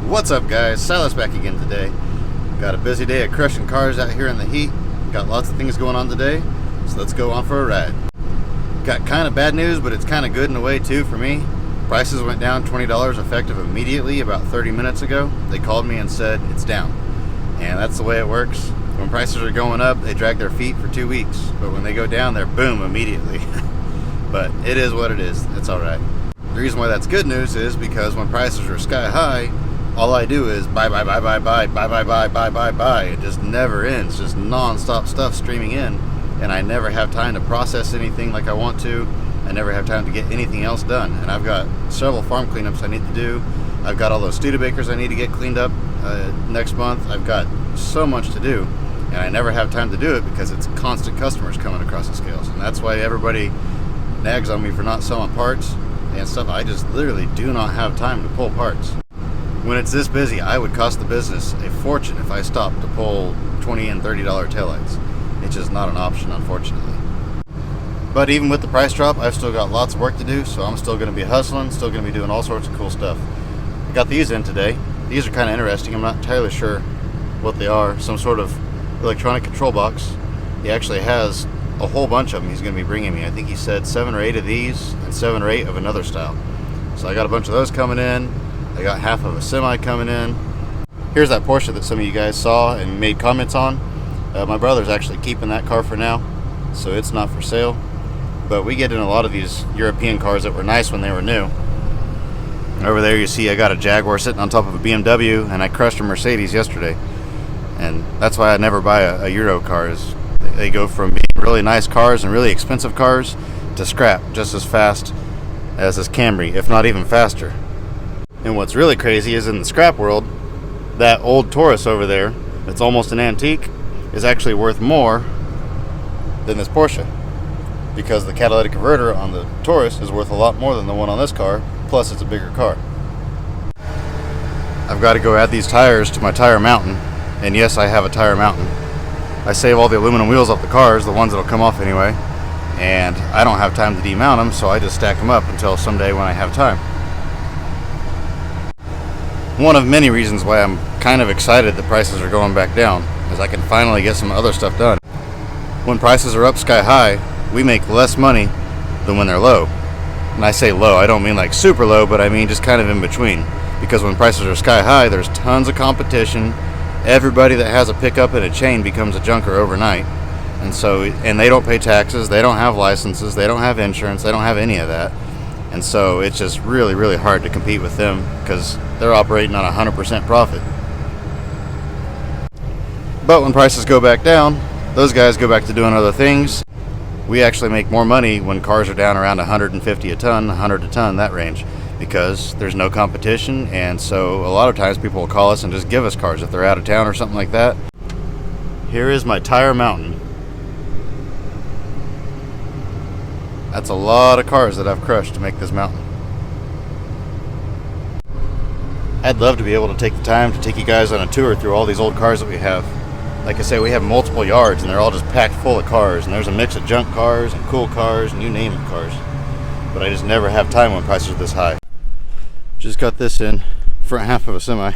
What's up, guys? Silas back again today. Got a busy day of crushing cars out here in the heat. Got lots of things going on today, so let's go on for a ride. Got kind of bad news, but it's kind of good in a way too for me. Prices went down $20 effective immediately about 30 minutes ago. They called me and said it's down. And that's the way it works. When prices are going up, they drag their feet for 2 weeks. But when they go down, they're boom immediately. But it is what it is. It's alright. The reason why that's good news is because when prices are sky high, all I do is buy. It just never ends, just non-stop stuff streaming in, and I never have time to process anything like I want to. I never have time to get anything else done, and I've got several farm cleanups I need to do. I've got all those Studebakers I need to get cleaned up next month. I've got so much to do, and I never have time to do it because it's constant customers coming across the scales, and that's why everybody nags on me for not selling parts and stuff. I just literally do not have time to pull parts. When it's this busy, I would cost the business a fortune if I stopped to pull $20 and $30 taillights. It's just not an option, unfortunately. But even with the price drop, I've still got lots of work to do, so I'm still going to be hustling, still going to be doing all sorts of cool stuff. I got these in today. These are kind of interesting. I'm not entirely sure what they are. Some sort of electronic control box. He actually has a whole bunch of them he's going to be bringing me. I think he said 7 or 8 of these and 7 or 8 of another style. So I got a bunch of those coming in. I got half of a semi coming in. Here's that Porsche that some of you guys saw and made comments on. My brother's actually keeping that car for now, so it's not for sale. But we get in a lot of these European cars that were nice when they were new. Over there you see I got a Jaguar sitting on top of a BMW, and I crushed a Mercedes yesterday. And that's why I never buy a Euro cars. They go from being really nice cars and really expensive cars to scrap just as fast as this Camry, if not even faster. And what's really crazy is in the scrap world, that old Taurus over there, that's almost an antique, is actually worth more than this Porsche. Because the catalytic converter on the Taurus is worth a lot more than the one on this car, plus it's a bigger car. I've got to go add these tires to my tire mountain, and yes, I have a tire mountain. I save all the aluminum wheels off the cars, the ones that'll come off anyway, and I don't have time to demount them, so I just stack them up until someday when I have time. One of many reasons why I'm kind of excited that prices are going back down is I can finally get some other stuff done. When prices are up sky high, we make less money than when they're low. And I say low, I don't mean like super low, but I mean just kind of in between. Because when prices are sky high, there's tons of competition. Everybody that has a pickup and a chain becomes a junker overnight. And they don't pay taxes, they don't have licenses, they don't have insurance, they don't have any of that. And so it's just really, really hard to compete with them because they're operating on 100% profit. But when prices go back down, those guys go back to doing other things. We actually make more money when cars are down around 150 a ton, 100 a ton, that range, because there's no competition. And so a lot of times people will call us and just give us cars if they're out of town or something like that. Here is my tire mountain. That's a lot of cars that I've crushed to make this mountain. I'd love to be able to take the time to take you guys on a tour through all these old cars that we have. Like I say, we have multiple yards and they're all just packed full of cars, and there's a mix of junk cars and cool cars and you name it cars. But I just never have time when prices are this high. Just got this in, front half of a semi.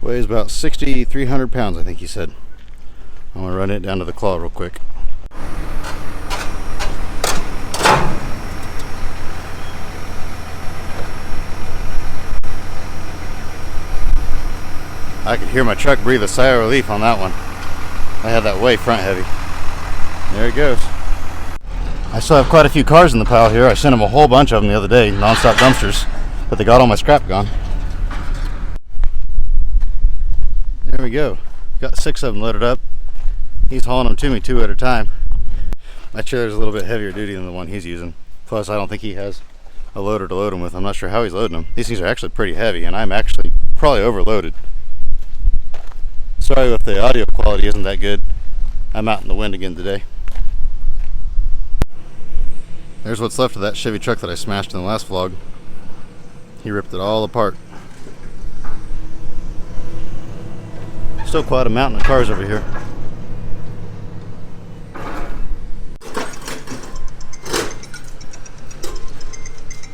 Weighs about 6,300 pounds, I think he said. I'm gonna run it down to the claw real quick. I could hear my truck breathe a sigh of relief on that one. I had that way front heavy. There it goes. I still have quite a few cars in the pile here. I sent them a whole bunch of them the other day, non-stop dumpsters, but they got all my scrap gone. There we go. Got 6 of them loaded up. He's hauling them to me 2 at a time. My trailer's a little bit heavier duty than the one he's using. Plus, I don't think he has a loader to load them with. I'm not sure how he's loading them. These things are actually pretty heavy, and I'm actually probably overloaded. Sorry if the audio quality isn't that good. I'm out in the wind again today. There's what's left of that Chevy truck that I smashed in the last vlog. He ripped it all apart. Still quite a mountain of cars over here.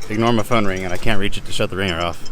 Ignore my phone ringing, and I can't reach it to shut the ringer off.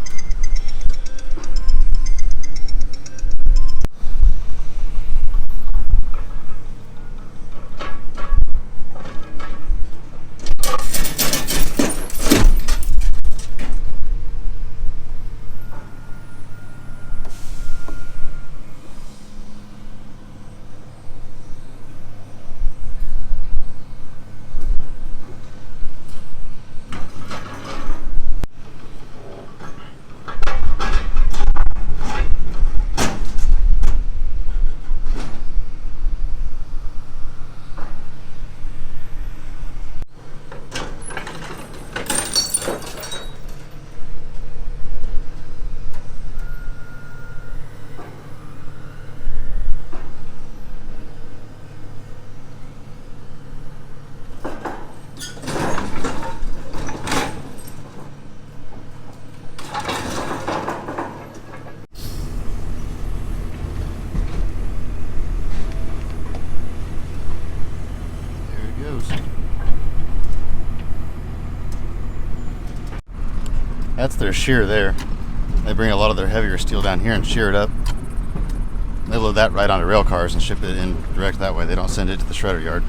That's their shear there. They bring a lot of their heavier steel down here and shear it up. They load that right onto rail cars and ship it in direct that way. They don't send it to the shredder yard.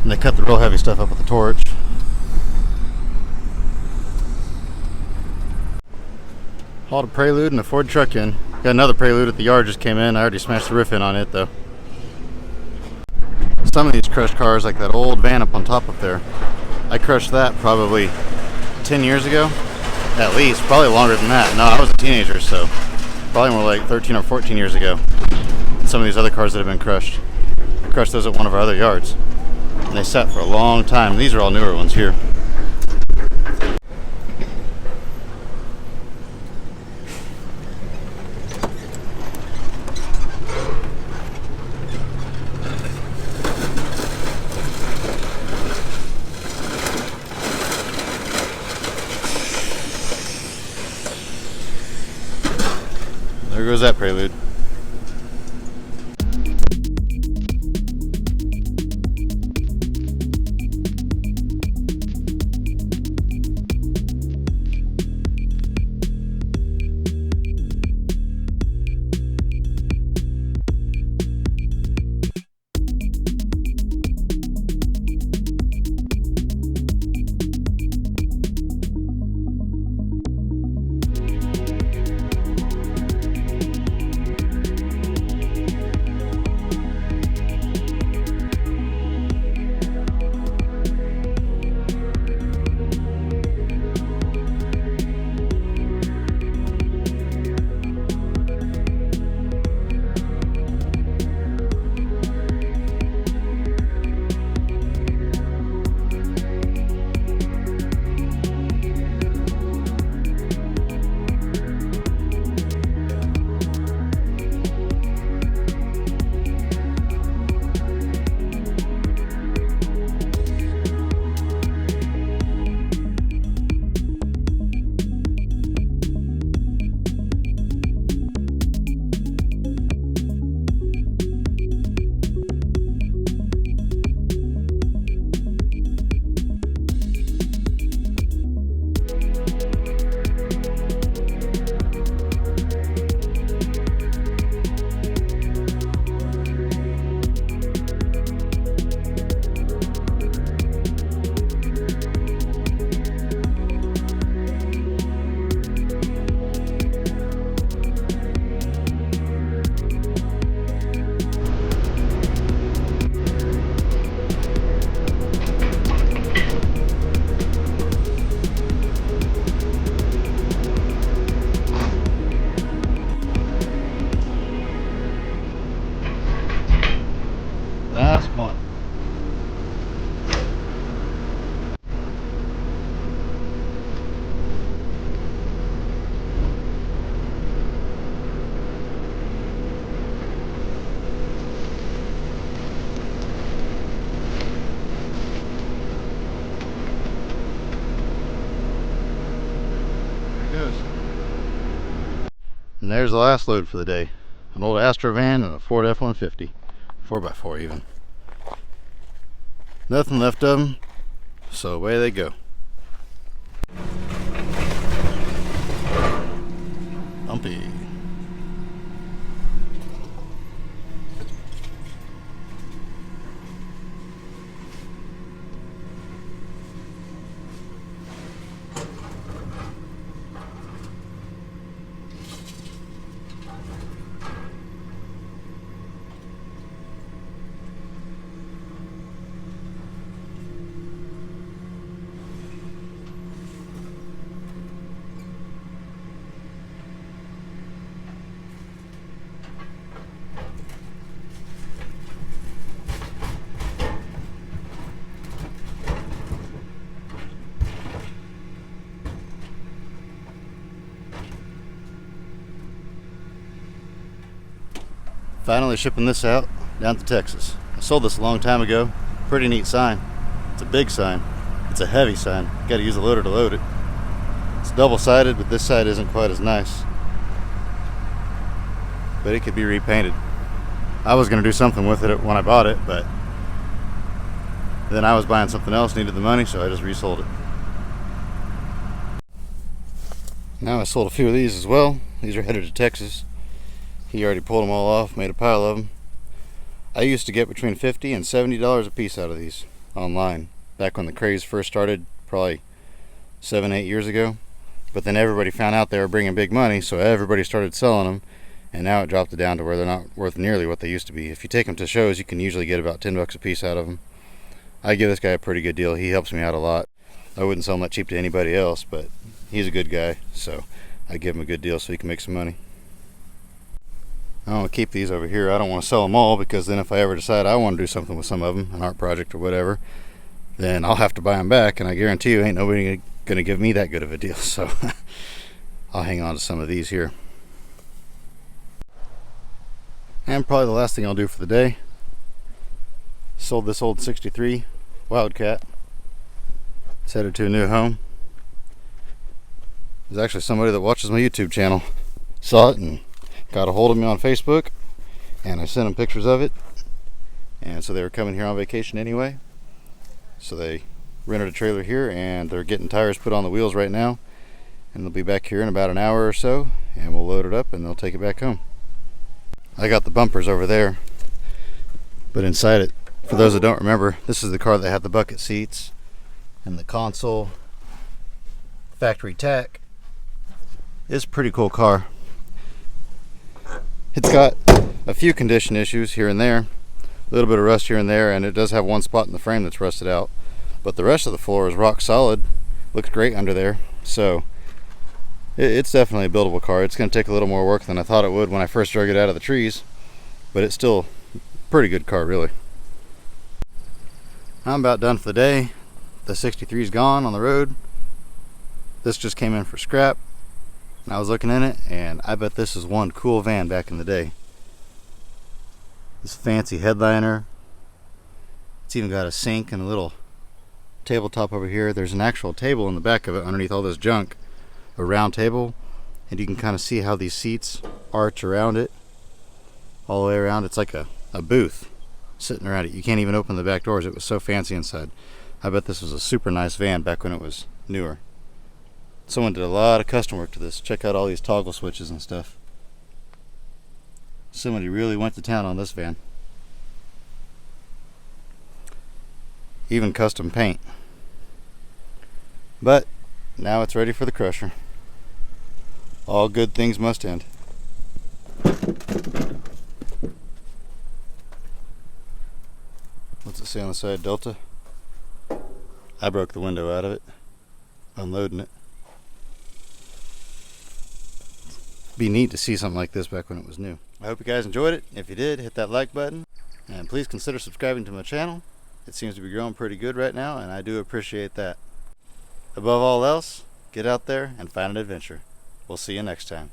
And they cut the real heavy stuff up with a torch. Hauled a Prelude and a Ford truck in. Got another Prelude at the yard, just came in. I already smashed the roof in on it though. Some of these crushed cars, like that old van up on top up there, I crushed that probably 10 years ago. At least, probably longer than that. No, I was a teenager, so probably more like 13 or 14 years ago. Some of these other cars that have been crushed. I crushed those at one of our other yards. And they sat for a long time. These are all newer ones here. There goes that Prelude. Last one. There it goes. And there's the last load for the day. An old Astro van and a Ford F-150. 4x4 even. Nothing left of them, so away they go. Bumpy. Finally shipping this out down to Texas. I sold this a long time ago. Pretty neat sign. It's a big sign. It's a heavy sign. Got to use a loader to load it. It's double-sided, but this side isn't quite as nice. But it could be repainted. I was going to do something with it when I bought it, but then I was buying something else, needed the money, so I just resold it. Now I sold a few of these as well. These are headed to Texas. He already pulled them all off, made a pile of them. I used to get between $50 and $70 a piece out of these online back when the craze first started, probably 7-8 years ago. But then everybody found out they were bringing big money, so everybody started selling them, and now it dropped it down to where they're not worth nearly what they used to be. If you take them to shows, you can usually get about $10 a piece out of them. I give this guy a pretty good deal. He helps me out a lot. I wouldn't sell them that cheap to anybody else, but he's a good guy, so I give him a good deal so he can make some money. I want to keep these over here. I don't want to sell them all, because then if I ever decide I want to do something with some of them, an art project or whatever, then I'll have to buy them back, and I guarantee you ain't nobody going to give me that good of a deal. So I'll hang on to some of these here. And probably the last thing I'll do for the day, sold this old 63 Wildcat. It's headed to a new home. There's actually somebody that watches my YouTube channel saw it and got a hold of me on Facebook, and I sent them pictures of it, and so they were coming here on vacation anyway, so they rented a trailer here, and they're getting tires put on the wheels right now, and they'll be back here in about an hour or so, and we'll load it up and they'll take it back home. I got the bumpers over there, but inside it, for those that don't remember, this is the car that had the bucket seats and the console, factory tack. It's a pretty cool car. It's got a few condition issues here and there, a little bit of rust here and there, and it does have one spot in the frame that's rusted out, but the rest of the floor is rock solid. Looks great under there, so it's definitely a buildable car. It's going to take a little more work than I thought it would when I first drug it out of the trees, but it's still a pretty good car, really. I'm about done for the day. The 63's gone on the road. This just came in for scrap. And I was looking in it, and I bet this is one cool van back in the day. This fancy headliner. It's even got a sink and a little tabletop over here. There's an actual table in the back of it underneath all this junk, a round table, and you can kind of see how these seats arch around it all the way around. It's like a booth sitting around it. You can't even open the back doors. It was so fancy inside. I bet this was a super nice van back when it was newer. Someone did a lot of custom work to this. Check out all these toggle switches and stuff. Somebody really went to town on this van. Even custom paint. But now it's ready for the crusher. All good things must end. What's it say on the side? Delta? I broke the window out of it, unloading it. Be neat to see something like this back when it was new. I hope you guys enjoyed it. If you did, hit that like button, and please consider subscribing to my channel. It seems to be growing pretty good right now, and I do appreciate that. Above all else, get out there and find an adventure. We'll see you next time.